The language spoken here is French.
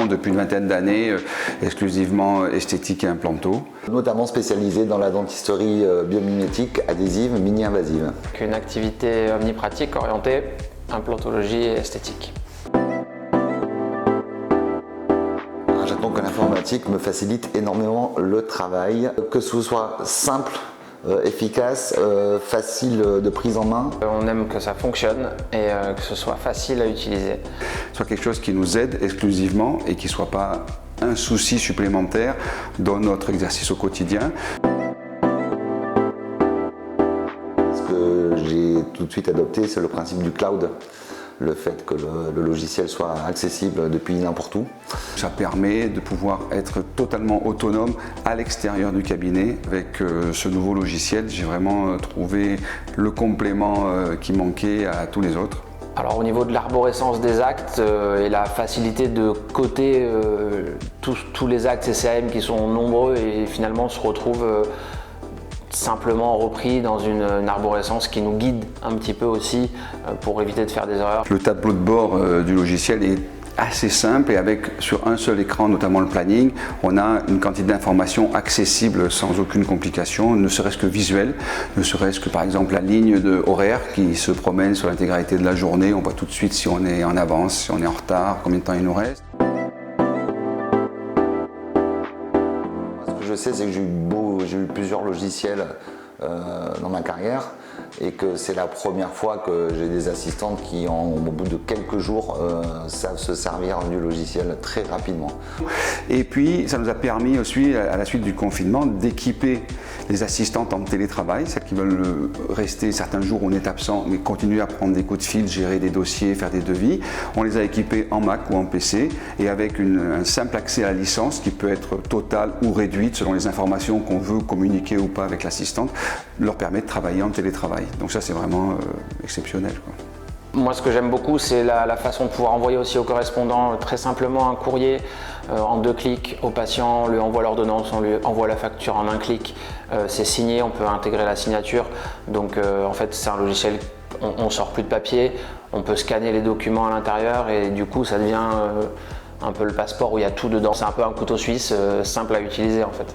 depuis une vingtaine d'années, exclusivement esthétique et implanto. Notamment spécialisé dans la dentisterie biomimétique, adhésive, mini-invasive. Une activité omnipratique orientée implantologie et esthétique. J'attends que l'informatique me facilite énormément le travail, que ce soit simple, efficace, facile de prise en main. On aime que ça fonctionne et que ce soit facile à utiliser. Soit quelque chose qui nous aide exclusivement et qui ne soit pas un souci supplémentaire dans notre exercice au quotidien. Ce que j'ai tout de suite adopté, c'est le principe du cloud. Le fait que le logiciel soit accessible depuis n'importe où. Ça permet de pouvoir être totalement autonome à l'extérieur du cabinet. Avec ce nouveau logiciel, j'ai vraiment trouvé le complément qui manquait à tous les autres. Alors au niveau de l'arborescence des actes et la facilité de coter tous les actes CCAM qui sont nombreux et finalement se retrouvent simplement repris dans une arborescence qui nous guide un petit peu aussi pour éviter de faire des erreurs. Le tableau de bord du logiciel est assez simple et avec sur un seul écran, notamment le planning, on a une quantité d'informations accessibles sans aucune complication, ne serait-ce que visuelle, ne serait-ce que par exemple la ligne de horaire qui se promène sur l'intégralité de la journée, on voit tout de suite si on est en avance, si on est en retard, combien de temps il nous reste. Je sais, c'est que j'ai eu plusieurs logiciels dans ma carrière et que c'est la première fois que j'ai des assistantes qui, au bout de quelques jours, savent se servir du logiciel très rapidement. Et puis, ça nous a permis aussi, à la suite du confinement, d'équiper les assistantes en télétravail, celles qui veulent rester certains jours où on est absent, mais continuer à prendre des coups de fil, gérer des dossiers, faire des devis. On les a équipées en Mac ou en PC et avec un simple accès à la licence qui peut être totale ou réduite selon les informations qu'on veut communiquer ou pas avec l'assistante, leur permet de travailler en télétravail. Donc ça, c'est vraiment exceptionnel, quoi. Moi, ce que j'aime beaucoup, c'est la façon de pouvoir envoyer aussi au correspondant très simplement un courrier en 2 clics au patient, on lui envoie l'ordonnance, on lui envoie la facture en 1 clic, c'est signé, on peut intégrer la signature. Donc en fait, c'est un logiciel, on sort plus de papier, on peut scanner les documents à l'intérieur et du coup, ça devient un peu le passeport où il y a tout dedans. C'est un peu un couteau suisse simple à utiliser en fait.